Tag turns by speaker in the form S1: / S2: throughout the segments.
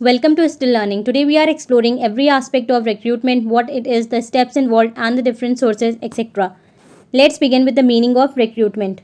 S1: Welcome to Still Learning. Today we are exploring every aspect of recruitment, what it is, the steps involved, and the different sources, etc. Let's begin with the meaning of recruitment.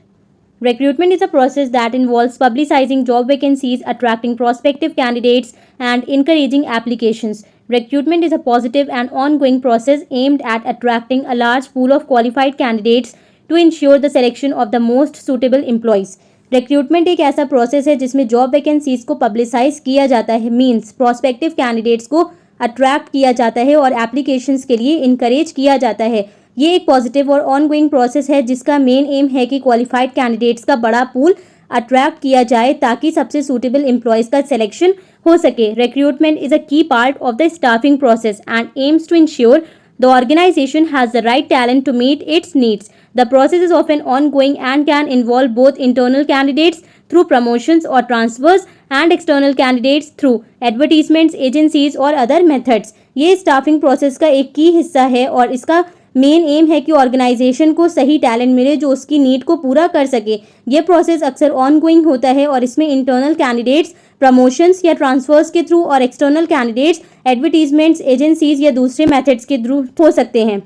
S1: Recruitment is a process that involves publicizing job vacancies, attracting prospective candidates, and encouraging applications. Recruitment is a positive and ongoing process aimed at attracting a large pool of qualified candidates to ensure the selection of the most suitable employees. Recruitment एक ऐसा process है जिसमें job vacancies को publicise किया जाता है, means prospective candidates को attract किया जाता है और एप्लीकेशंस के लिए इनकरेज किया जाता है। ये एक पॉजिटिव और ऑनगोइंग प्रोसेस है जिसका मेन एम है कि क्वालिफाइड कैंडिडेट्स का बड़ा पूल अट्रैक्ट किया जाए ताकि सबसे सूटेबल एम्प्लॉयज़ का सिलेक्शन हो सके। Recruitment is a key part of the staffing process and aims to ensure the organization has the right talent to meet its needs. The process is often ongoing and can involve both internal candidates through promotions or transfers and external candidates through advertisements, agencies और other methods. ये staffing process का एक की हिस्सा है और इसका main M है कि ऑर्गेनाइजेशन को सही टैलेंट मिले जो उसकी नीड को पूरा कर सके। ये प्रोसेस अक्सर ऑनगोइंग होता है और इसमें इंटरनल कैंडिडेट्स प्रमोशंस या ट्रांसफर्स के थ्रू और एक्सटर्नल कैंडिडेट्स एडवर्टीजमेंट्स, एजेंसीज या दूसरे मेथड्स के थ्रू हो सकते हैं।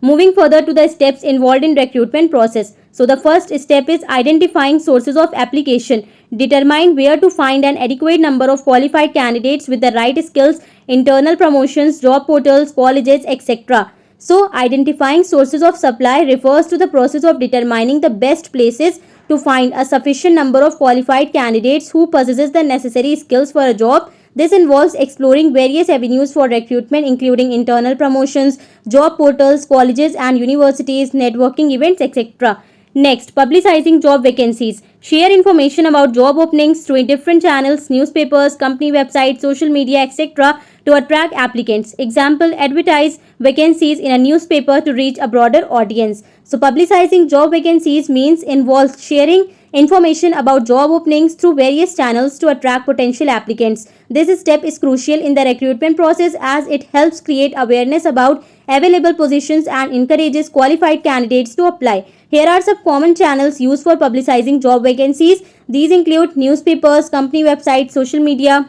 S1: Moving further to the steps involved in recruitment process. So the first step is identifying sources of application. Determine where to find an adequate number of qualified candidates with the right skills, internal promotions, job portals, colleges, etc. So identifying sources of supply refers to the process of determining the best places to find a sufficient number of qualified candidates who possesses the necessary skills for a job. This involves exploring various avenues for recruitment including internal promotions, job portals, colleges and universities, networking events, etc. Next, publicizing job vacancies. Share information about job openings through different channels, newspapers, company websites, social media, etc. to attract applicants. Example, advertise vacancies in a newspaper to reach a broader audience. So, publicizing job vacancies means involves sharing information about job openings through various channels to attract potential applicants. This step is crucial in the recruitment process as it helps create awareness about available positions and encourages qualified candidates to apply. Here are some common channels used for publicizing job vacancies. These include newspapers, company websites, social media,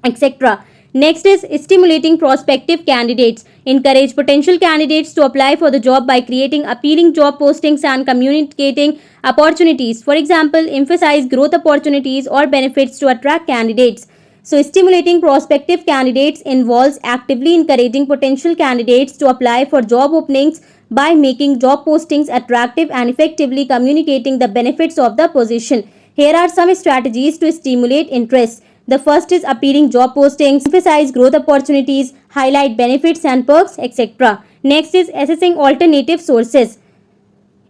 S1: etc. Next is stimulating prospective candidates. Encourage potential candidates to apply for the job by creating appealing job postings and communicating opportunities. For example, emphasize growth opportunities or benefits to attract candidates. So, stimulating prospective candidates involves actively encouraging potential candidates to apply for job openings by making job postings attractive and effectively communicating the benefits of the position. Here are some strategies to stimulate interest. The first is appealing job postings, emphasize growth opportunities, highlight benefits and perks, etc. Next is assessing alternative sources.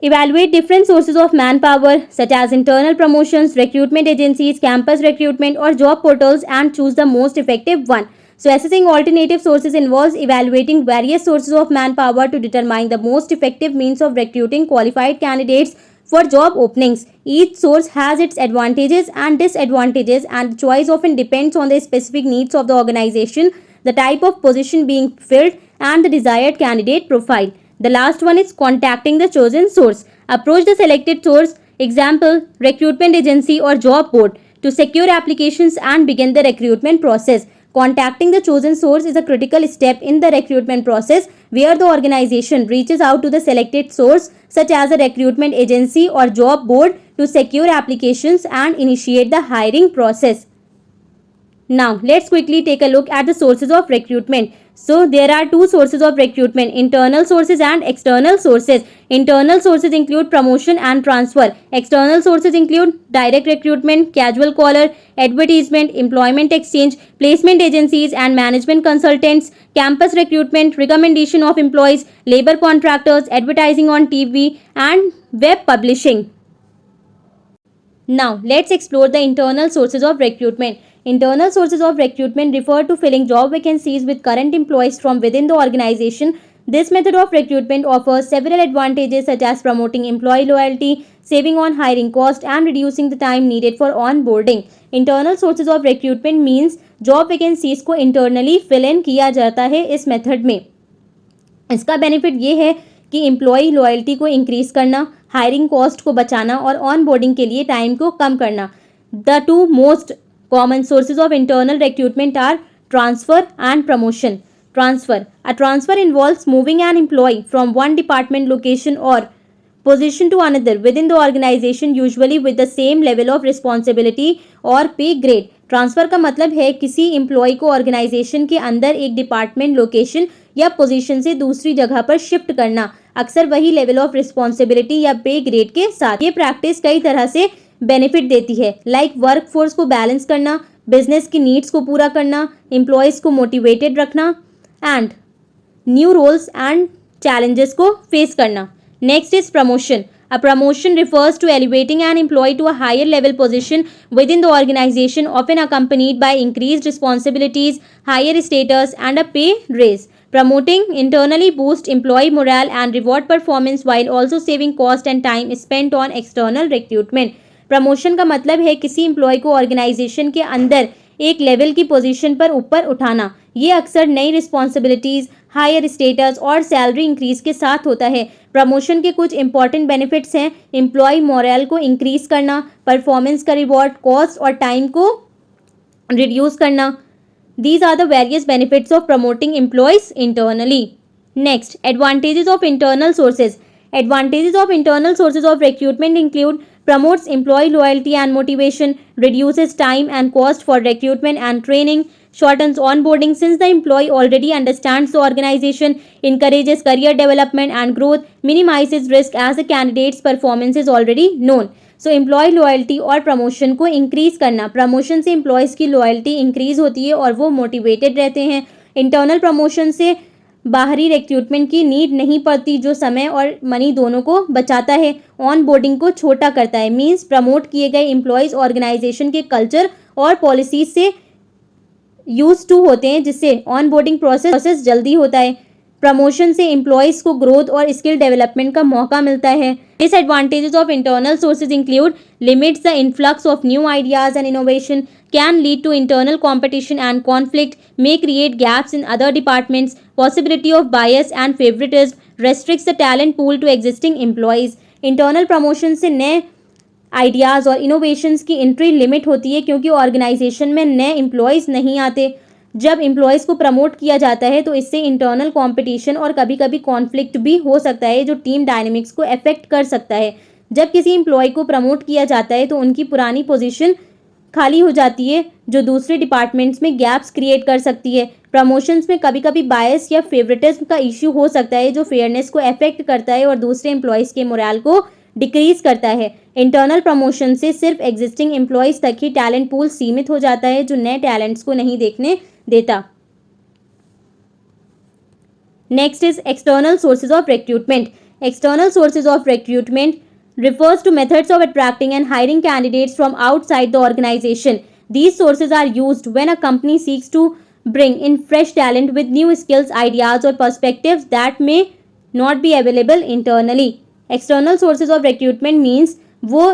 S1: Evaluate different sources of manpower such as internal promotions, recruitment agencies, campus recruitment or job portals and choose the most effective one. So assessing alternative sources involves evaluating various sources of manpower to determine the most effective means of recruiting qualified candidates for job openings. Each source has its advantages and disadvantages and the choice often depends on the specific needs of the organization, the type of position being filled and the desired candidate profile. The last one is contacting the chosen source. Approach the selected source, example, recruitment agency or job board, to secure applications and begin the recruitment process. Contacting the chosen source is a critical step in the recruitment process where the organization reaches out to the selected source such as a recruitment agency or job board to secure applications and initiate the hiring process. Now, let's quickly take a look at the sources of recruitment. So, there are two sources of recruitment, internal sources and external sources. Internal sources include promotion and transfer. External sources include direct recruitment, casual collar, advertisement, employment exchange, placement agencies and management consultants, campus recruitment, recommendation of employees, labor contractors, advertising on TV and web publishing. Now, let's explore the internal sources of recruitment. Internal sources of recruitment refer to filling job vacancies with current employees from within the organization. This method of recruitment offers several advantages such as promoting employee loyalty, saving on hiring cost and reducing the time needed for onboarding. Internal sources of recruitment means job vacancies को internally fill in किया जाता है इस method में। इसका benefit ये है कि एम्प्लॉई लॉयल्टी को इंक्रीज करना, हायरिंग कॉस्ट को बचाना और ऑन बोर्डिंग के लिए टाइम को कम करना। The two most Common sources of internal recruitment are transfer and promotion. Transfer. A transfer involves moving an employee from one department location or position to another within the organization, usually with the same level of responsibility or pay grade. Transfer का मतलब है किसी employ को organisation के अंदर एक department location या position से दूसरी जगह पर शिफ्ट करना, अक्सर वही लेवल ऑफ रिस्पॉन्सिबिलिटी या पे ग्रेड के साथ। ये प्रैक्टिस कई तरह से बेनिफिट देती है, लाइक वर्क फोर्स को बैलेंस करना, बिजनेस की नीड्स को पूरा करना, एम्प्लॉयज़ को मोटिवेटेड रखना and new roles and challenges को फेस करना। Next is promotion. A promotion refers to elevating an employee to a higher level position within the organization, often accompanied by increased responsibilities, higher status, and a pay raise. Promoting internally boosts employee morale and reward performance while also saving cost and time spent on external recruitment. Promotion का मतलब है किसी employ को organisation के अंदर एक level की position पर ऊपर उठाना। ये अक्सर नई रिस्पॉन्सिबिलिटीज़, हायर स्टेटस और सैलरी इंक्रीज के साथ होता है। प्रमोशन के कुछ इंपॉर्टेंट बेनिफिट्स हैं: एम्प्लॉय मोरल को इंक्रीज करना, परफॉर्मेंस का रिवॉर्ड, कॉस्ट और टाइम को रिड्यूस करना। These are the various benefits of promoting employees internally. Next, advantages of internal sources. Advantages of internal sources of recruitment include promotes employee loyalty and motivation, reduces time and cost for recruitment and training, shortens onboarding since the employee already understands the organization, encourages career development and growth, minimizes risk as the candidate's performance is already known. So employee loyalty और promotion को increase करना, promotion से employees की loyalty increase होती है और वो motivated रहते हैं. Internal promotion से बाहरी रिक्रूटमेंट की नीड नहीं पड़ती, जो समय और मनी दोनों को बचाता है. ऑन बोर्डिंग को छोटा करता है, मीन्स प्रमोट किए गए एम्प्लॉयज़ ऑर्गेनाइजेशन के कल्चर और पॉलिसीज से यूज टू होते हैं, जिससे ऑन बोर्डिंग प्रोसेस जल्दी होता है. प्रमोशन से एम्प्लॉयज़ को ग्रोथ और स्किल डेवलपमेंट का मौका मिलता है. Disadvantages of internal sources include limits the influx of new ideas and innovation, can lead to internal competition and conflict, may create gaps in other departments, possibility of bias and favoritism, restricts the talent pool to existing employees. Internal promotion से नए ideas और innovations की entry limit होती है, क्योंकि organisation में नए employees नहीं आते. जब एम्प्लॉयज़ को प्रमोट किया जाता है तो इससे इंटरनल कंपटीशन और कभी कभी कॉन्फ्लिक्ट भी हो सकता है, जो टीम डायनेमिक्स को अफेक्ट कर सकता है. जब किसी एम्प्लॉय को प्रमोट किया जाता है तो उनकी पुरानी पोजीशन खाली हो जाती है, जो दूसरे डिपार्टमेंट्स में गैप्स क्रिएट कर सकती है. प्रमोशंस में कभी कभी बायस या फेवरेटिज्म का इश्यू हो सकता है, जो फेयरनेस को अफेक्ट करता है और दूसरे एम्प्लॉयज़ के मोरल को डिक्रीज करता है. इंटरनल प्रमोशन से सिर्फ एग्जिस्टिंग एम्प्लॉयज़ तक ही टैलेंट पूल सीमित हो जाता है, जो नए टैलेंट्स को नहीं देखने देता. Next is external sources of recruitment. External sources of recruitment refers to methods of attracting and hiring candidates from outside the organization. These sources are used when a company seeks to bring in fresh talent with new skills, ideas or perspectives that may not be available internally. External sources of recruitment means वो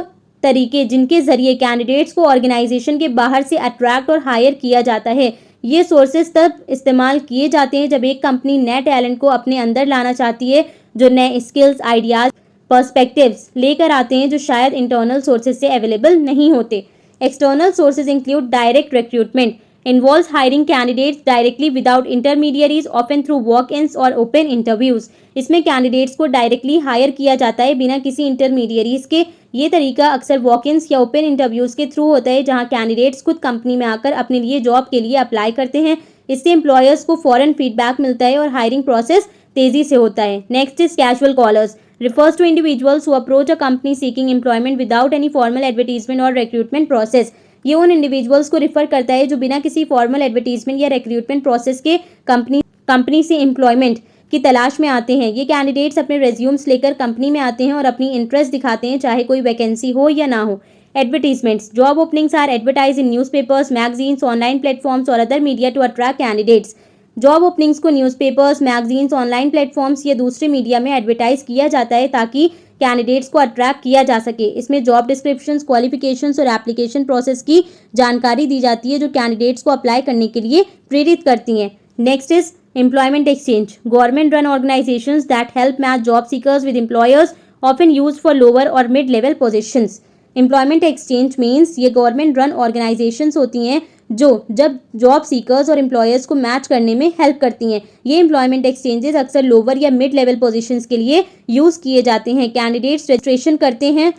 S1: तरीके जिनके जरिए candidates को organisation के बाहर से attract और higher किया जाता है. ये सोर्सेज तब इस्तेमाल किए जाते हैं जब एक कंपनी नए टैलेंट को अपने अंदर लाना चाहती है, जो नए स्किल्स, आइडियाज़, पर्सपेक्टिव्स लेकर आते हैं जो शायद इंटरनल सोर्सेज से अवेलेबल नहीं होते. External sources include direct recruitment, involves hiring candidates directly without intermediaries, often through walk-ins और ओपन इंटरव्यूज. इसमें कैंडिडेट्स को डायरेक्टली हायर किया जाता है बिना किसी इंटरमीडियरीज के. ये तरीका अक्सर वॉक-इन्स या ओपन इंटरव्यूज के थ्रू होता है, जहाँ कैंडिडेट्स खुद कंपनी में आकर अपने लिए जॉब के लिए अप्लाई करते हैं. इससे एम्प्लॉयर्स को फॉरन फीडबैक मिलता है और हायरिंग प्रोसेस तेजी से होता है. Next is casual callers. Refers to individuals who approach a company seeking employment without any formal advertisement or recruitment process. ये उन इंडिविजुअल्स को रिफर करता है जो बिना किसी फॉर्मल एडवर्टीजमेंट या रिक्रूटमेंट प्रोसेस के कंपनी से एम्प्लॉयमेंट की तलाश में आते हैं. ये कैंडिडेट्स अपने रेज्यूम्स लेकर कंपनी में आते हैं और अपनी इंटरेस्ट दिखाते हैं, चाहे कोई वैकेंसी हो या ना हो. Advertisements. Job openings are advertise in newspapers, magazines, online platforms और other media to attract candidates. Job openings को न्यूज़पेपर्स, मैगजीन्स, ऑनलाइन प्लेटफॉर्म्स या दूसरे मीडिया में एडवर्टाइज किया जाता है ताकि कैंडिडेट्स को अट्रैक्ट किया जा सके. इसमें जॉब डिस्क्रिप्शंस, क्वालिफिकेशंस और एप्लीकेशन प्रोसेस की जानकारी दी जाती है, जो कैंडिडेट्स को अप्लाई करने के लिए प्रेरित करती हैं. Next is employment exchange. Government run organisations that help match job seekers with employers, often used for lower और mid level positions. Employment exchange means ये गवर्नमेंट रन ऑर्गेनाइजेशंस होती हैं जो जब जॉब सीकर्स और एम्प्लॉयर्स को मैच करने में हेल्प करती हैं। ये एम्प्लॉयमेंट एक्सचेंजेस अक्सर लोअर या मिड लेवल पोजीशंस के लिए यूज़ किए जाते हैं। कैंडिडेट्स रजिस्ट्रेशन करते हैं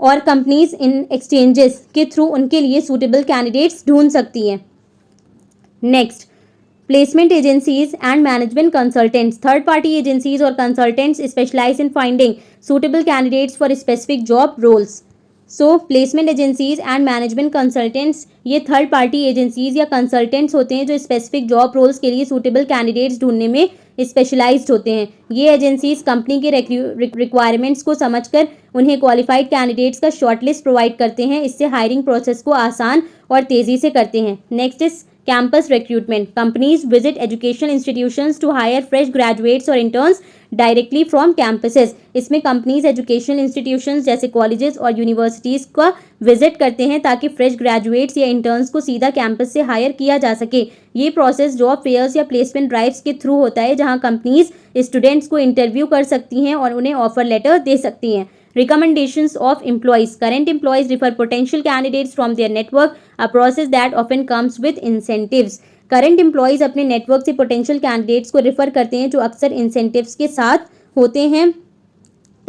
S1: और कंपनीज इन एक्सचेंजेस के थ्रू उनके लिए सूटेबल कैंडिडेट्स ढूंढ सकती हैं। Next, placement agencies and management consultants. Third party agencies और consultants specialise in finding suitable candidates for specific job roles. So placement agencies and management consultants ये थर्ड पार्टी एजेंसीज या consultants होते हैं जो specific job roles के लिए suitable candidates ढूंढने में स्पेशलाइज्ड होते हैं। ये एजेंसीज कंपनी के रिक्वायरमेंट्स को समझकर उन्हें क्वालिफाइड कैंडिडेट्स का शॉर्टलिस्ट प्रोवाइड करते हैं। इससे हायरिंग प्रोसेस को आसान और तेज़ी से करते हैं। Next is campus recruitment. Companies visit educational institutions to hire fresh graduates और इंटर्न्स डायरेक्टली फ्रॉम कैंपसेस। इसमें कंपनीज एजुकेशनल इंस्टीट्यूशंस जैसे कॉलेजेस और यूनिवर्सिटीज़ का विजिट करते हैं ताकि फ्रेश ग्रेजुएट्स या इंटर्न्स को सीधा कैंपस से हायर किया जा सके। ये प्रोसेस जॉब फेयर्स या प्लेसमेंट ड्राइव्स के थ्रू होता है जहां कंपनीज स्टूडेंट्स को इंटरव्यू कर सकती हैं और उन्हें ऑफर लेटर दे सकती हैं। Recommendations of employees. Current employees refer potential candidates from their network, a process that often comes with incentives. Current employees अपने नेटवर्क से पोटेंशियल कैंडिडेट्स को रेफर करते हैं जो अक्सर इंसेंटिव्स के साथ होते हैं।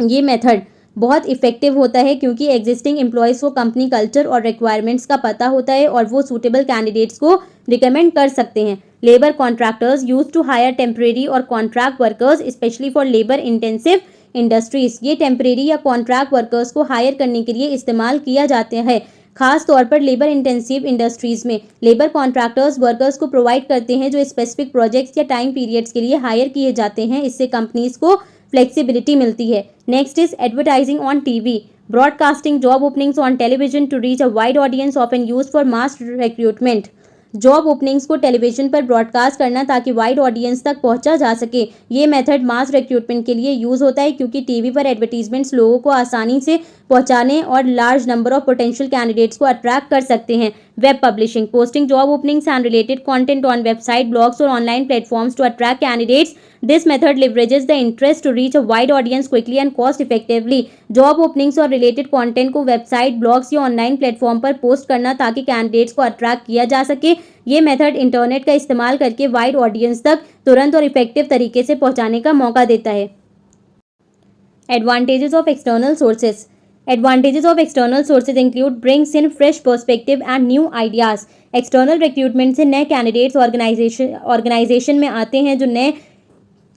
S1: ये मेथड बहुत इफेक्टिव होता है क्योंकि एग्जिस्टिंग एम्प्लॉयज़ को कंपनी कल्चर और रिक्वायरमेंट्स का पता होता है और वो सूटेबल कैंडिडेट्स को रिकमेंड कर सकते हैं। Labour contractors use to hire temporary और contract workers specially for labour intensive industries. ये टेम्परेरी या कॉन्ट्रैक्ट वर्कर्स को हायर करने के लिए इस्तेमाल किया जाता है, खास तौर पर लेबर इंटेंसिव इंडस्ट्रीज में। लेबर कॉन्ट्रैक्टर्स वर्कर्स को प्रोवाइड करते हैं जो स्पेसिफिक प्रोजेक्ट्स या टाइम पीरियड्स के लिए हायर किए जाते हैं। इससे कंपनीज को फ्लेक्सिबिलिटी मिलती है। Next is advertising on TV. Broadcasting job openings on television to reach a wide audience often used for mass recruitment. Job openings को टेलीविजन पर ब्रॉडकास्ट करना ताकि वाइड ऑडियंस तक पहुंचा जा सके। ये मेथड मास रिक्रूटमेंट के लिए यूज़ होता है क्योंकि टीवी पर एडवर्टीजमेंट्स लोगों को आसानी से पहुंचाने और large number of potential candidates को अट्रैक्ट कर सकते हैं। Web publishing, posting job openings and related content on website, blogs और online platforms to attract candidates. This method leverages the interest to reach a wide audience quickly and cost effectively. Job openings और related content को website, blogs या online platform पर post करना ताकि candidates को attract किया जा सके। ये मेथड इंटरनेट का इस्तेमाल करके वाइड ऑडियंस तक तुरंत और इफेक्टिव तरीके से पहुंचाने का मौका देता है। Advantages of external sources. Advantages of external sources include brings in fresh perspective and new ideas. External recruitment से नए कैंडिडेट्स ऑर्गेनाइजेशन में आते हैं जो नए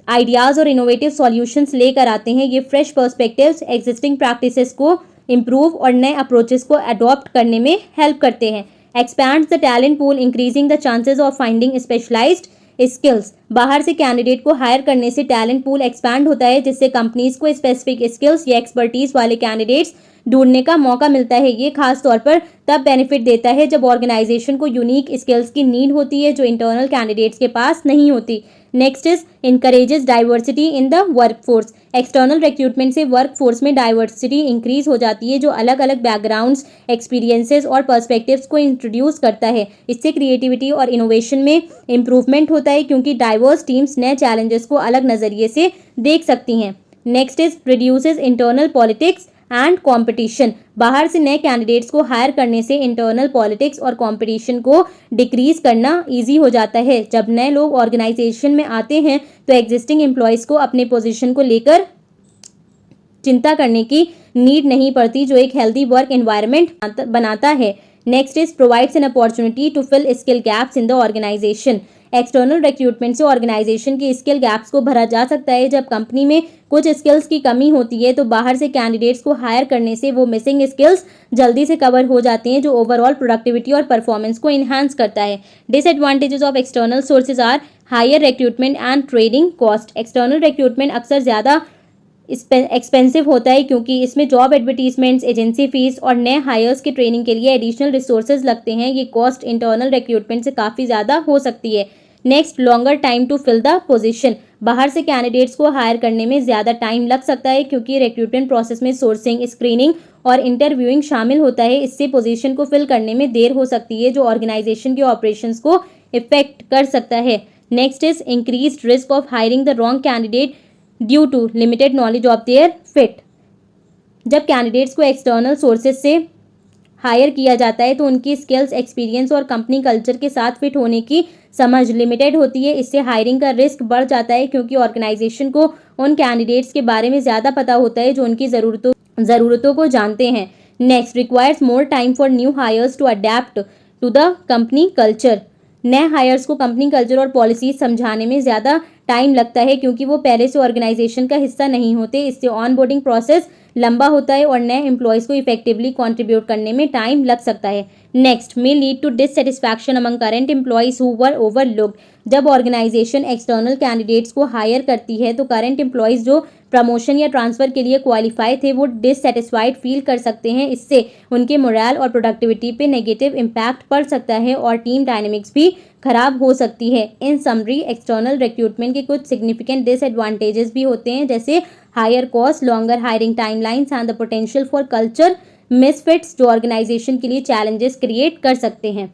S1: आइडियाज़ और इनोवेटिव सॉल्यूशंस लेकर आते हैं। ये फ्रेश पर्सपेक्टिव्स एग्जिस्टिंग प्रैक्टिसेस को इम्प्रूव और नए अप्रोचेस को अडॉप्ट करने में हेल्प करते हैं। Expands the talent pool increasing the chances of finding specialised skills. बाहर से कैंडिडेट को हायर करने से टैलेंट पूल एक्सपैंड होता है जिससे कंपनीज को स्पेसिफिक स्किल्स या एक्सपर्टीज वाले कैंडिडेट्स ढूंढने का मौका मिलता है। ये खास तौर पर तब बेनिफिट देता है जब ऑर्गेनाइजेशन को यूनिक स्किल्स की नीड होती है जो इंटरनल कैंडिडेट्स के पास नहीं होती। Next is encourages diversity in the workforce. External recruitment से वर्कफोर्स में डाइवर्सिटी इंक्रीज हो जाती है जो अलग अलग बैकग्राउंड्स, एक्सपीरियंसेस और पर्सपेक्टिव्स को इंट्रोड्यूस करता है। इससे क्रिएटिविटी और इनोवेशन में इंप्रूवमेंट होता है क्योंकि डाइवर्स टीम्स नए चैलेंजेस को अलग नज़रिए से देख सकती हैं। Next is reduces internal politics and competition. बाहर से नए कैंडिडेट्स को हायर करने से इंटरनल पॉलिटिक्स और कंपटीशन को डिक्रीज करना इजी हो जाता है। जब नए लोग ऑर्गेनाइजेशन में आते हैं तो एग्जिस्टिंग एम्प्लॉयज़ को अपने पोजीशन को लेकर चिंता करने की नीड नहीं पड़ती जो एक हेल्दी वर्क एनवायरनमेंट बनाता है। Next is provides an opportunity to fill skill gaps in the organisation. External recruitment से ऑर्गेनाइजेशन के स्किल गैप्स को भरा जा सकता है। जब कंपनी में कुछ स्किल्स की कमी होती है तो बाहर से कैंडिडेट्स को हायर करने से वो मिसिंग स्किल्स जल्दी से कवर हो जाते हैं जो ओवरऑल प्रोडक्टिविटी और परफॉर्मेंस को इन्हांस करता है। Disadvantages of external sources are higher recruitment and trading cost. External recruitment अक्सर ज़्यादा एक्सपेंसिव होता है क्योंकि इसमें जॉब एडवर्टीजमेंट्स, एजेंसी फीस और नए हायर्स की ट्रेनिंग के लिए एडिशनल रिसोर्सेज लगते हैं। ये कॉस्ट इंटरनल रिक्रूटमेंट से काफ़ी ज़्यादा हो सकती है। Next, longer time to fill the position. बाहर से कैंडिडेट्स को हायर करने में ज़्यादा टाइम लग सकता है क्योंकि रिक्रूटमेंट प्रोसेस में सोर्सिंग, स्क्रीनिंग और इंटरव्यूइंग शामिल होता है। इससे पोजीशन को फिल करने में देर हो सकती है जो ऑर्गेनाइजेशन के ऑपरेशंस को इफेक्ट कर सकता है। Next is increased risk of hiring the wrong candidate due to limited knowledge of their fit. जब कैंडिडेट्स को एक्सटर्नल सोर्सेज से हायर किया जाता है तो उनकी स्किल्स, एक्सपीरियंस और कंपनी कल्चर के साथ फिट होने की समझ लिमिटेड होती है। इससे हायरिंग का रिस्क बढ़ जाता है क्योंकि ऑर्गेनाइजेशन को उन कैंडिडेट्स के बारे में ज़्यादा पता होता है जो उनकी ज़रूरतों को जानते हैं। Next, requires more time for new hires to adapt to the company culture. नए हायर्स को कंपनी कल्चर और पॉलिसीज समझाने में ज़्यादा टाइम लगता है क्योंकि वो पहले से ऑर्गेनाइजेशन का हिस्सा नहीं होते। इससे ऑनबोर्डिंग प्रोसेस लंबा होता है और नए एम्प्लॉयज़ को इफेक्टिवली कंट्रीब्यूट करने में टाइम लग सकता है। Next, may lead to dissatisfaction among current employees who were overlooked. जब ऑर्गेनाइजेशन एक्सटर्नल कैंडिडेट्स को हायर करती है तो करंट एम्प्लॉयज़ जो प्रमोशन या ट्रांसफ़र के लिए क्वालिफाई थे वो डिससेटिस्फाइड फील कर सकते हैं। इससे उनके मोरल और प्रोडक्टिविटी पे नेगेटिव इम्पैक्ट पड़ सकता है और टीम डायनेमिक्स भी खराब हो सकती है। इन समरी, एक्सटर्नल रिक्रूटमेंट के कुछ सिग्निफिकेंट डिसएडवांटेजेस भी होते हैं, जैसे higher cost, longer hiring timelines and the potential for culture misfits, जो ऑर्गेनाइजेशन के लिए चैलेंजेस क्रिएट कर सकते हैं।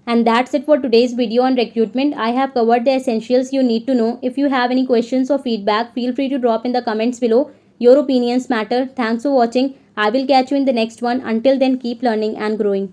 S1: And that's it for today's video on recruitment. I have covered the essentials you need to know. If you have any questions or feedback, feel free to drop in the comments below. Your opinions matter. Thanks for watching. I will catch you in the next one. Until then, keep learning and growing.